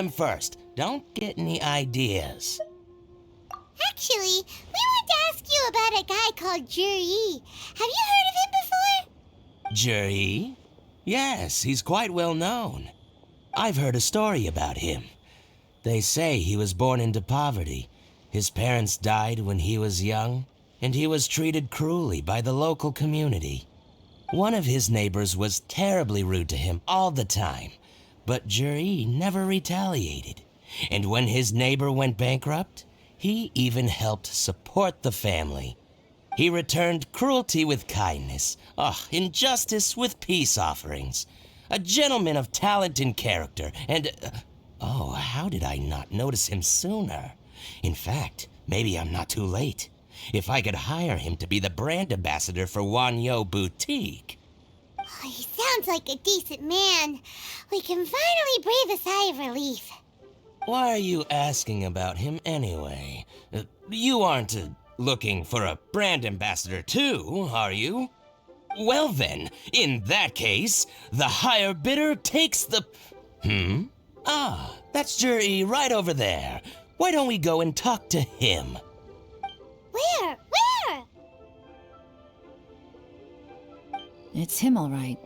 him first. Don't get any ideas. Actually, we wanted to ask you about a guy called Juri. Have you heard of him before? Juri? Yes, he's quite well known. I've heard a story about him. They say he was born into poverty. His parents died when he was young, and he was treated cruelly by the local community. One of his neighbors was terribly rude to him all the time, but Juri never retaliated. And when his neighbor went bankrupt, he even helped support the family. He returned cruelty with kindness, injustice with peace offerings. A gentleman of talent and character, and... how did I not notice him sooner? In fact, maybe I'm not too late. If I could hire him to be the brand ambassador for Wanyo Boutique. Oh, he sounds like a decent man. We can finally breathe a sigh of relief. Why are you asking about him anyway? You aren't looking for a brand ambassador too, are you? Well then, in that case, the higher bidder takes the... That's Juri right over there. Why don't we go and talk to him? Where? It's him, all right.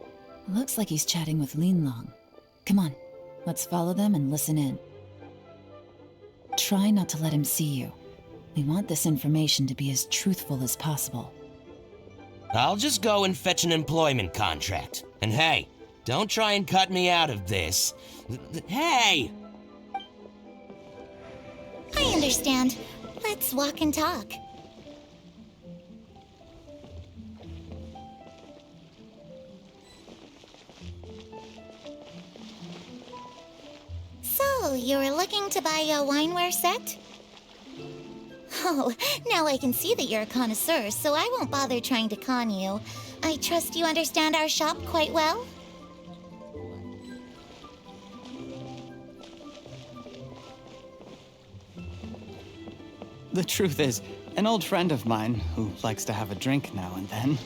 Looks like he's chatting with Yelan. Come on, let's follow them and listen in. Try not to let him see you. We want this information to be as truthful as possible. I'll just go and fetch an employment contract. And hey, don't try and cut me out of this. Hey! I understand. Let's walk and talk. So, you were looking to buy a wineware set? Oh, now I can see that you're a connoisseur, so I won't bother trying to con you. I trust you understand our shop quite well? The truth is, an old friend of mine, who likes to have a drink now and then,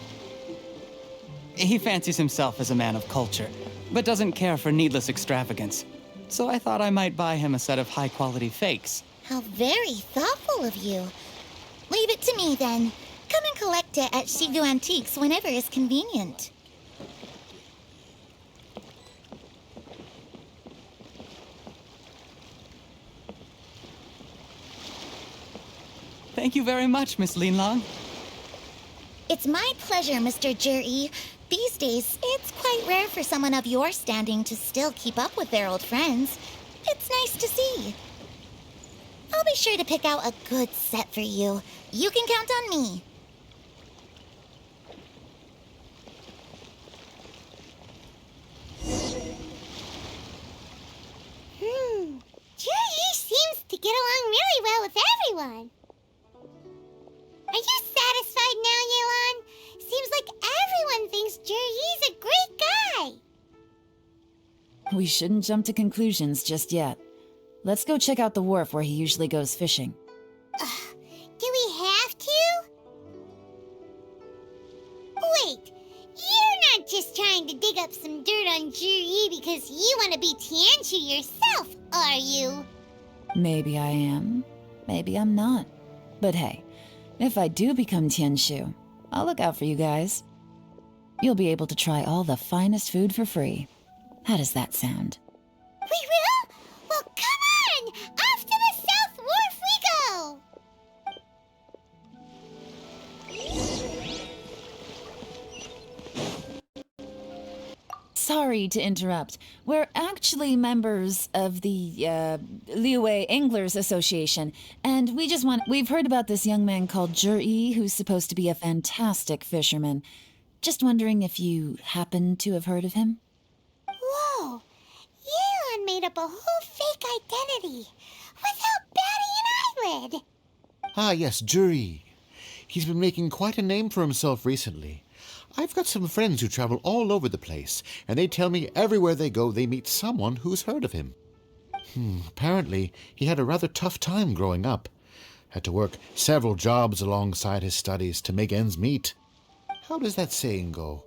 he fancies himself as a man of culture, but doesn't care for needless extravagance. So I thought I might buy him a set of high-quality fakes. How very thoughtful of you. Leave it to me, then. Come and collect it at Shigu Antiques whenever is convenient. Thank you very much, Miss Yelan. It's my pleasure, Mr. Juri. These days, it's quite rare for someone of your standing to still keep up with their old friends. It's nice to see. I'll be sure to pick out a good set for you. You can count on me. Juri seems to get along really well with everyone. Are you satisfied now, Yelan? Seems like everyone thinks Juri's a great guy. We shouldn't jump to conclusions just yet. Let's go check out the wharf where he usually goes fishing. Do we have to? Wait, you're not just trying to dig up some dirt on Juri because you want to be Tianshu yourself, are you? Maybe I am. Maybe I'm not. But hey, if I do become Tianshu, I'll look out for you guys. You'll be able to try all the finest food for free. How does that sound? We will? Well, come on! Off to the South Wharf we go! Sorry to interrupt. We're actually members of the, Liyue Anglers Association, and we've heard about this young man called Juri, who's supposed to be a fantastic fisherman. Just wondering if you happen to have heard of him? Whoa! Yelan made up a whole fake identity without batting an eyelid. Ah, yes, Juri. He's been making quite a name for himself recently. I've got some friends who travel all over the place, and they tell me everywhere they go they meet someone who's heard of him. Apparently, he had a rather tough time growing up. Had to work several jobs alongside his studies to make ends meet. How does that saying go?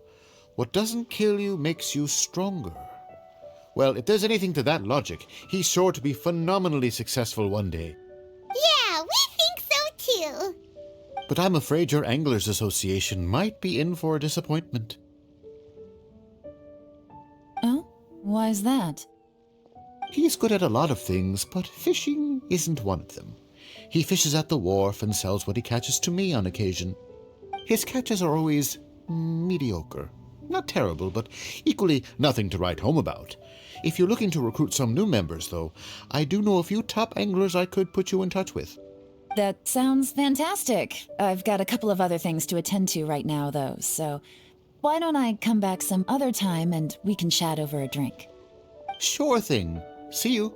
What doesn't kill you makes you stronger. Well, if there's anything to that logic, he's sure to be phenomenally successful one day. Yeah, we think so too. But I'm afraid your Anglers Association might be in for a disappointment. Oh? Why's that? He's good at a lot of things, but fishing isn't one of them. He fishes at the wharf and sells what he catches to me on occasion. His catches are always mediocre. Not terrible, but equally nothing to write home about. If you're looking to recruit some new members, though, I do know a few top anglers I could put you in touch with. That sounds fantastic. I've got a couple of other things to attend to right now, though, so why don't I come back some other time and we can chat over a drink? Sure thing. See you.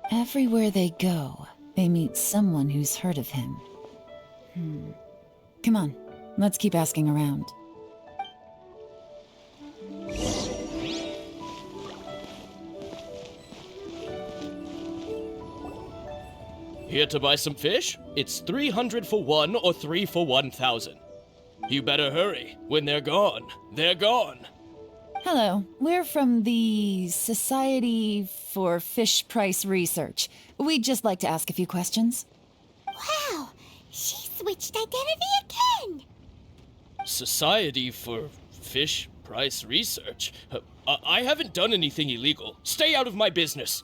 Everywhere they go, they meet someone who's heard of him. Come on, let's keep asking around. Here to buy some fish? It's 300 for one or 3 for 1,000. You better hurry. When they're gone, they're gone. Hello, we're from the Society for Fish Price Research. We'd just like to ask a few questions. Wow, she switched identity again. Society for Fish Price Research? I haven't done anything illegal. Stay out of my business.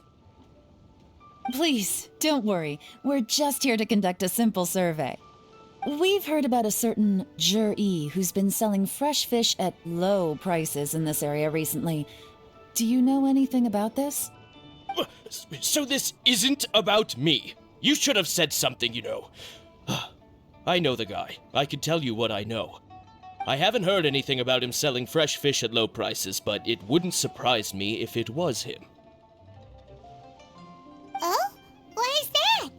Please, don't worry. We're just here to conduct a simple survey. We've heard about a certain Jur-E who's been selling fresh fish at low prices in this area recently. Do you know anything about this? So this isn't about me. You should have said something, you know. I know the guy. I can tell you what I know. I haven't heard anything about him selling fresh fish at low prices, but it wouldn't surprise me if it was him. Oh? Why is that?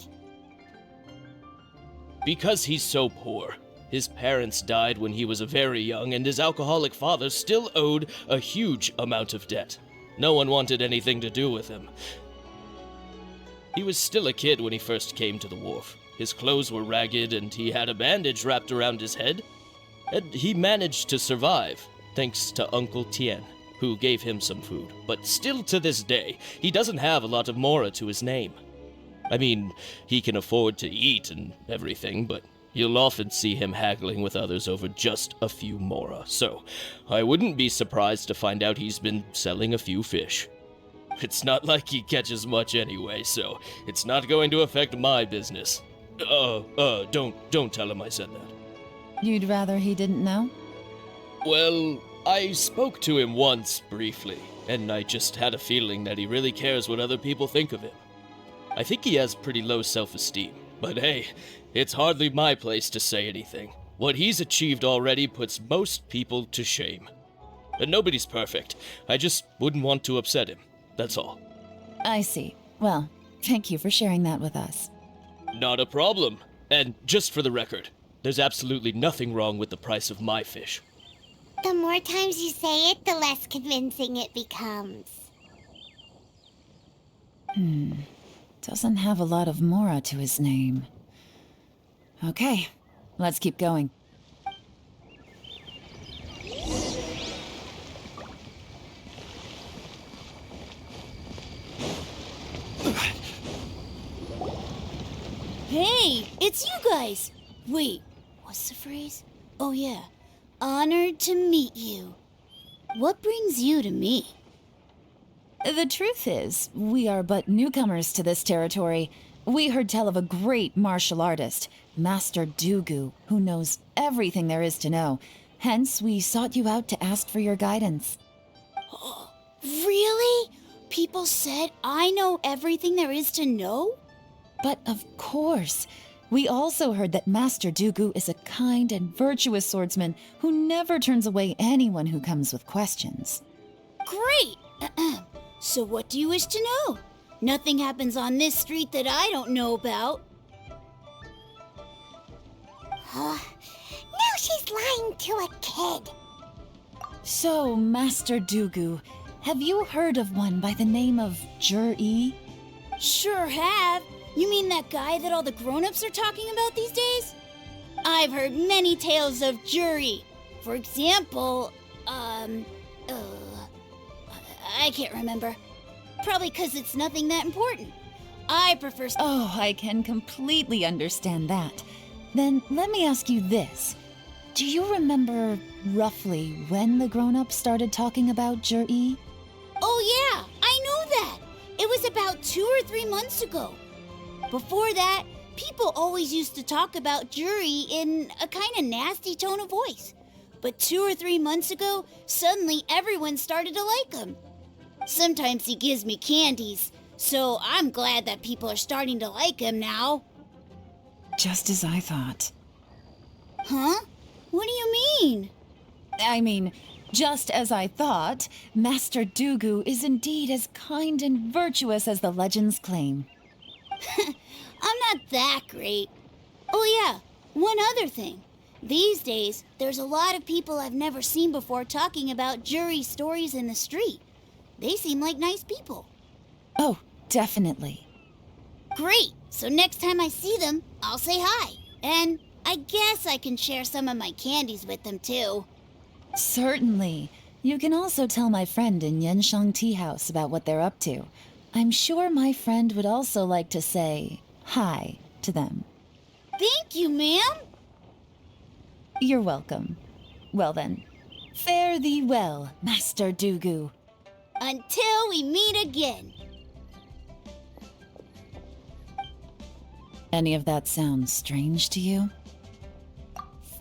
Because he's so poor. His parents died when he was very young, and his alcoholic father still owed a huge amount of debt. No one wanted anything to do with him. He was still a kid when he first came to the wharf. His clothes were ragged, and he had a bandage wrapped around his head. And he managed to survive, thanks to Uncle Tien, who gave him some food. But still to this day, he doesn't have a lot of mora to his name. I mean, he can afford to eat and everything, but you'll often see him haggling with others over just a few mora. So, I wouldn't be surprised to find out he's been selling a few fish. It's not like he catches much anyway, so it's not going to affect my business. Don't tell him I said that. You'd rather he didn't know? Well, I spoke to him once, briefly, and I just had a feeling that he really cares what other people think of him. I think he has pretty low self-esteem, but hey, it's hardly my place to say anything. What he's achieved already puts most people to shame. And nobody's perfect. I just wouldn't want to upset him, that's all. I see. Well, thank you for sharing that with us. Not a problem. And just for the record, there's absolutely nothing wrong with the price of my fish. The more times you say it, the less convincing it becomes. Doesn't have a lot of mora to his name. Okay, let's keep going. Hey, it's you guys! Wait, what's the phrase? Oh yeah, honored to meet you. What brings you to me? The truth is, we are but newcomers to this territory. We heard tell of a great martial artist, Master Dugu, who knows everything there is to know. Hence, we sought you out to ask for your guidance. Really? People said I know everything there is to know? But of course, we also heard that Master Dugu is a kind and virtuous swordsman who never turns away anyone who comes with questions. Great! So what do you wish to know? Nothing happens on this street that I don't know about. Now she's lying to a kid. So, Master Dugu, have you heard of one by the name of Jur-E? Sure have. You mean that guy that all the grown-ups are talking about these days? I've heard many tales I can't remember. Probably because it's nothing that important. I prefer... Oh, I can completely understand that. Then let me ask you this. Do you remember roughly when the grown-ups started talking about Jur-E? Oh yeah, I know that. It was about 2 or 3 months ago. Before that, people always used to talk about Juri in a kind of nasty tone of voice. But 2 or 3 months ago, suddenly everyone started to like him. Sometimes he gives me candies, so I'm glad that people are starting to like him now. Just as I thought. Huh? What do you mean? I mean, just as I thought, Master Dugu is indeed as kind and virtuous as the legends claim. I'm not that great. Oh yeah, one other thing. These days, there's a lot of people I've never seen before talking about Juri stories in the street. They seem like nice people. Oh, definitely. Great! So next time I see them, I'll say hi. And I guess I can share some of my candies with them too. Certainly. You can also tell my friend in Yenshang Tea House about what they're up to. I'm sure my friend would also like to say hi to them. Thank you, ma'am. You're welcome. Well then, fare thee well, Master Dugu. Until we meet again. Any of that sound strange to you?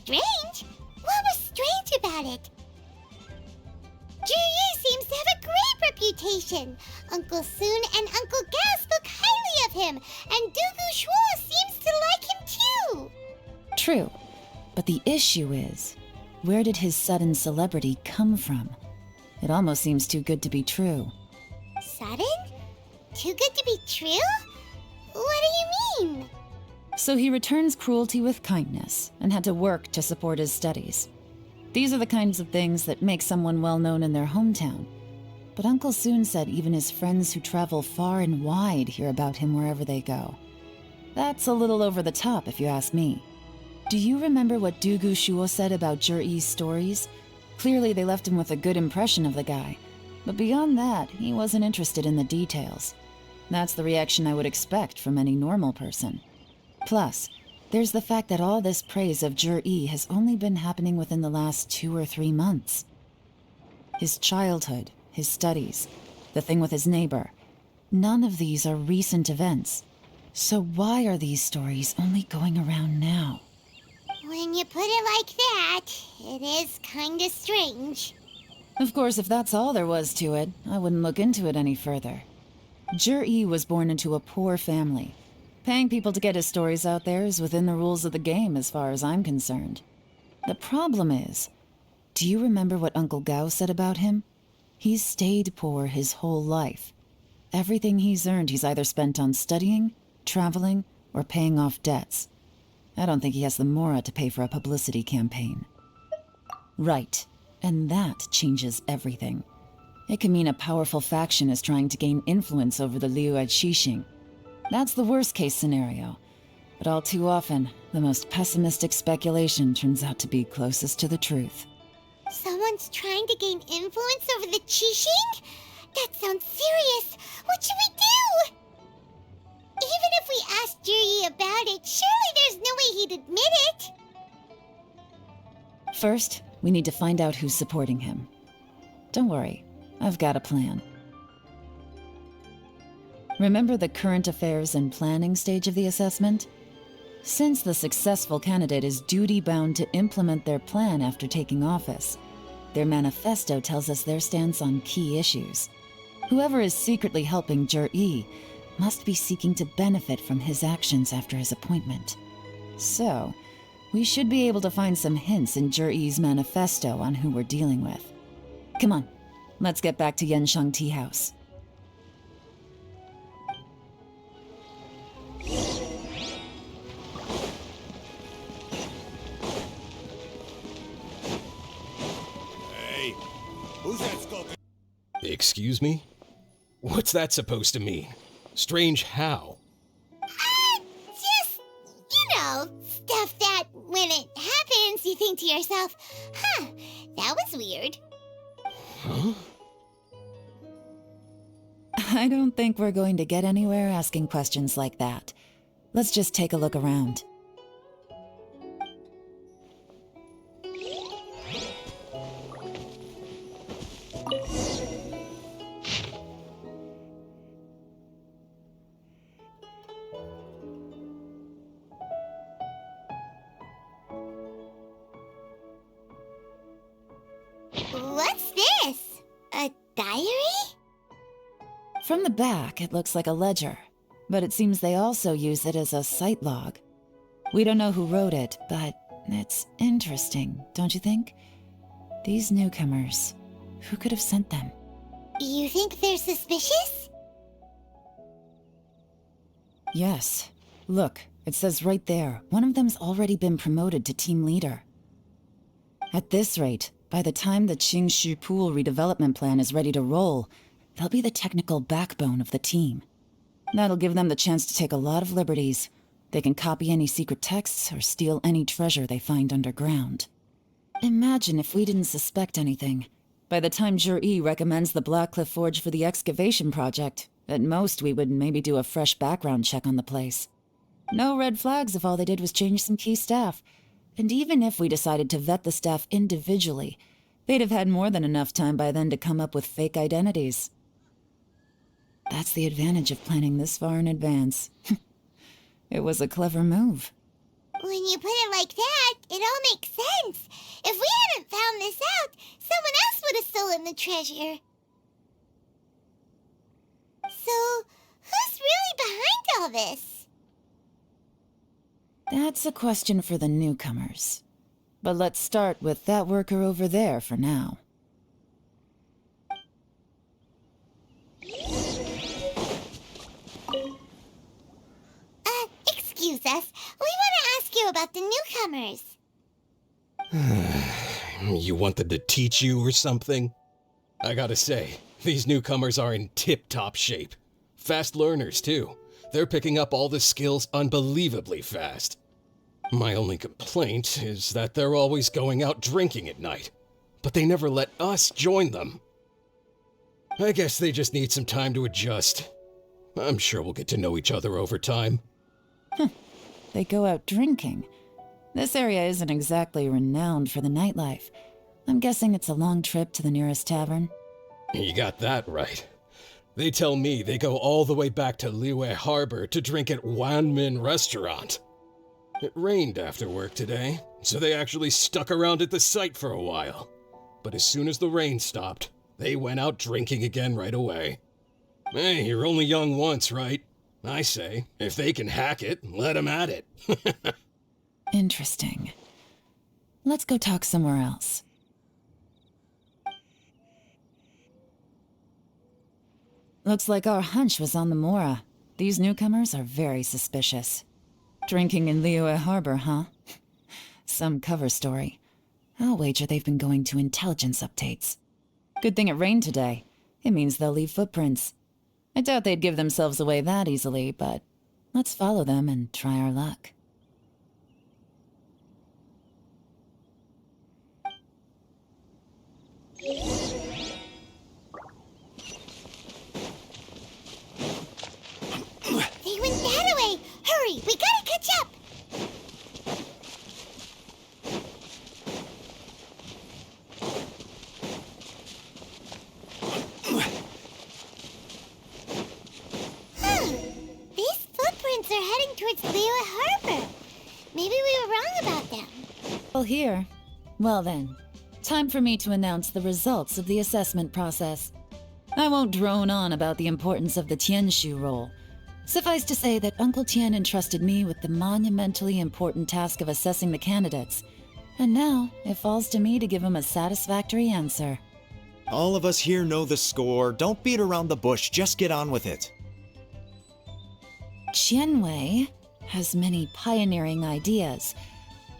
Strange? What was strange about it? Juri seems to have a great reputation. Uncle Soon and Uncle Gao spoke highly of him, and Dugu Shuo seems to like him too. True, but the issue is, where did his sudden celebrity come from? It almost seems too good to be true. Sudden? Too good to be true? What do you mean? So he returns cruelty with kindness and had to work to support his studies. These are the kinds of things that make someone well known in their hometown. But Uncle Soon said even his friends who travel far and wide hear about him wherever they go. That's a little over the top, if you ask me. Do you remember what Dugu Shuo said about Jur-E's stories? Clearly they left him with a good impression of the guy. But beyond that, he wasn't interested in the details. That's the reaction I would expect from any normal person. Plus, there's the fact that all this praise of Jur-E has only been happening within the last 2 or 3 months. His childhood, his studies, the thing with his neighbor, none of these are recent events. So why are these stories only going around now? When you put it like that, it is kinda strange. Of course, if that's all there was to it, I wouldn't look into it any further. Jur-E was born into a poor family. Paying people to get his stories out there is within the rules of the game as far as I'm concerned. The problem is, do you remember what Uncle Gao said about him? He's stayed poor his whole life. Everything he's earned he's either spent on studying, traveling, or paying off debts. I don't think he has the mora to pay for a publicity campaign. Right, and that changes everything. It can mean a powerful faction is trying to gain influence over the Liu at Xixing. That's the worst-case scenario. But all too often, the most pessimistic speculation turns out to be closest to the truth. Someone's trying to gain influence over the Qixing? That sounds serious. What should we do? Even if we asked Juri about it, surely there's no way he'd admit it. First, we need to find out who's supporting him. Don't worry, I've got a plan. Remember the current affairs and planning stage of the assessment? Since the successful candidate is duty-bound to implement their plan after taking office, their manifesto tells us their stance on key issues. Whoever is secretly helping Jur-E must be seeking to benefit from his actions after his appointment. So, we should be able to find some hints in Jur-E's manifesto on who we're dealing with. Come on, let's get back to Yenshang Tea House. Hey, who's that skulking? Excuse me? What's that supposed to mean? Strange how? Just, stuff that when it happens, you think to yourself, huh, that was weird. Huh? I don't think we're going to get anywhere asking questions like that. Let's just take a look around. What's this? A diary? From the back, it looks like a ledger, but it seems they also use it as a site log. We don't know who wrote it, but it's interesting, don't you think? These newcomers, who could have sent them? You think they're suspicious? Yes. Look, it says right there, one of them's already been promoted to team leader. At this rate, by the time the Qingshu Pool redevelopment plan is ready to roll, they'll be the technical backbone of the team. That'll give them the chance to take a lot of liberties. They can copy any secret texts or steal any treasure they find underground. Imagine if we didn't suspect anything. By the time Zhi recommends the Blackcliff Forge for the excavation project, at most we would maybe do a fresh background check on the place. No red flags if all they did was change some key staff. And even if we decided to vet the staff individually, they'd have had more than enough time by then to come up with fake identities. That's the advantage of planning this far in advance. It was a clever move. When you put it like that, it all makes sense. If we hadn't found this out, someone else would have stolen the treasure. So, who's really behind all this? That's a question for the newcomers. But let's start with that worker over there for now. Excuse us. We want to ask you about the newcomers. You want them to teach you or something? I gotta say, these newcomers are in tip-top shape. Fast learners, too. They're picking up all the skills unbelievably fast. My only complaint is that they're always going out drinking at night, but they never let us join them. I guess they just need some time to adjust. I'm sure we'll get to know each other over time. They go out drinking. This area isn't exactly renowned for the nightlife. I'm guessing it's a long trip to the nearest tavern. You got that right. They tell me they go all the way back to Liyue Harbor to drink at Wanmin Restaurant. It rained after work today, so they actually stuck around at the site for a while. But as soon as the rain stopped, they went out drinking again right away. Hey, you're only young once, right? I say, if they can hack it, let them at it. Interesting. Let's go talk somewhere else. Looks like our hunch was on the Mora. These newcomers are very suspicious. Drinking in Liyue Harbor, huh? Some cover story. I'll wager they've been going to intelligence updates. Good thing it rained today. It means they'll leave footprints. I doubt they'd give themselves away that easily, but let's follow them and try our luck. They went that way! Hurry, we gotta catch up! These footprints are heading towards Liyue Harbor. Maybe we were wrong about them. Well, here. Well then, time for me to announce the results of the assessment process. I won't drone on about the importance of the Tianshu role. Suffice to say that Uncle Tian entrusted me with the monumentally important task of assessing the candidates. And now, it falls to me to give him a satisfactory answer. All of us here know the score. Don't beat around the bush, just get on with it. Qianwei has many pioneering ideas,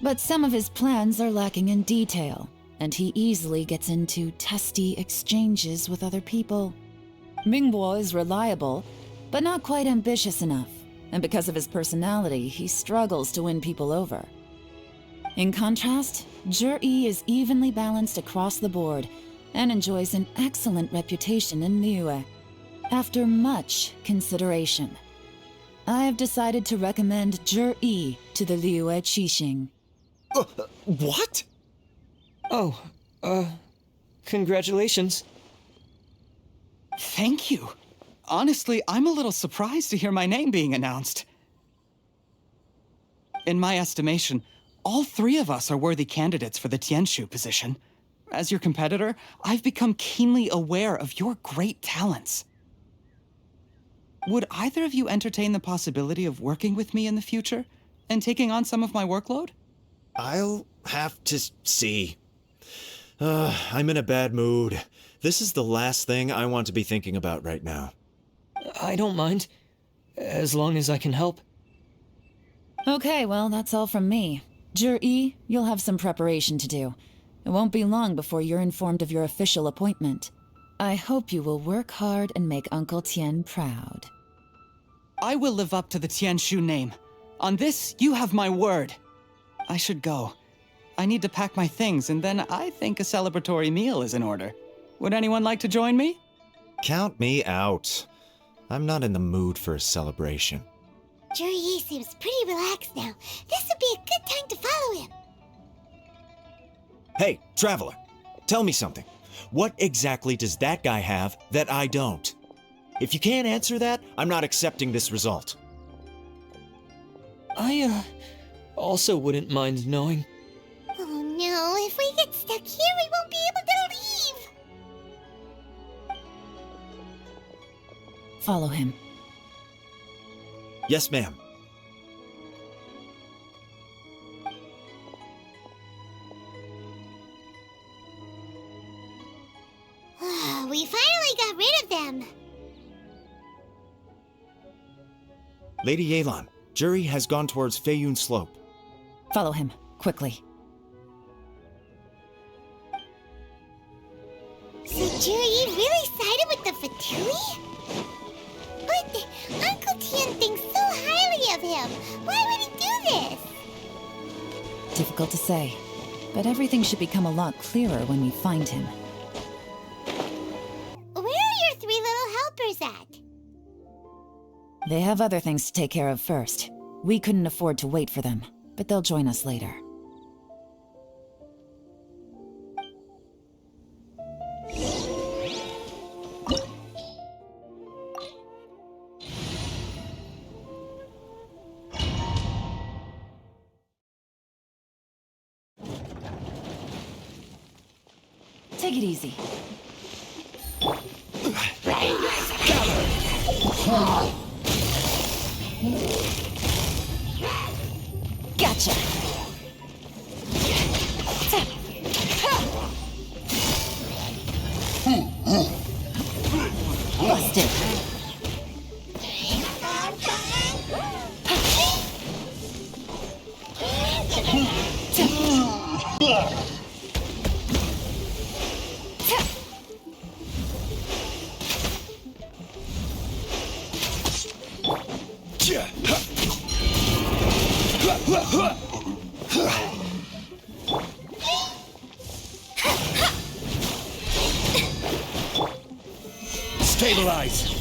but some of his plans are lacking in detail, and he easily gets into testy exchanges with other people. Mingbo is reliable, but not quite ambitious enough, and because of his personality, he struggles to win people over. In contrast, Zhi is evenly balanced across the board and enjoys an excellent reputation in Liyue. After much consideration, I have decided to recommend Zhi to the Liyue Qixing. What? Oh, congratulations. Thank you. Honestly, I'm a little surprised to hear my name being announced. In my estimation, all three of us are worthy candidates for the Tianshu position. As your competitor, I've become keenly aware of your great talents. Would either of you entertain the possibility of working with me in the future and taking on some of my workload? I'll have to see. I'm in a bad mood. This is the last thing I want to be thinking about right now. I don't mind, as long as I can help. Okay, well, that's all from me. Zhi, you'll have some preparation to do. It won't be long before you're informed of your official appointment. I hope you will work hard and make Uncle Tien proud. I will live up to the Tianshu name. On this, you have my word. I should go. I need to pack my things, and then I think a celebratory meal is in order. Would anyone like to join me? Count me out. I'm not in the mood for a celebration. Zhi seems pretty relaxed now. This would be a good time to follow him. Hey, Traveler, tell me something. What exactly does that guy have that I don't? If you can't answer that, I'm not accepting this result. I, also wouldn't mind knowing. Oh no, if we get stuck here, we won't be able to leave. Follow him. Yes, ma'am. We finally got rid of them. Lady Yelan, Zhi has gone towards Feiyun Slope. Follow him, quickly. So Zhi really sided with the Fatui? But Uncle Tien thinks so highly of him. Why would he do this? Difficult to say, but everything should become a lot clearer when we find him. Where are your three little helpers at? They have other things to take care of first. We couldn't afford to wait for them, but they'll join us later. Take it easy. Gotcha. Busted. Stabilize!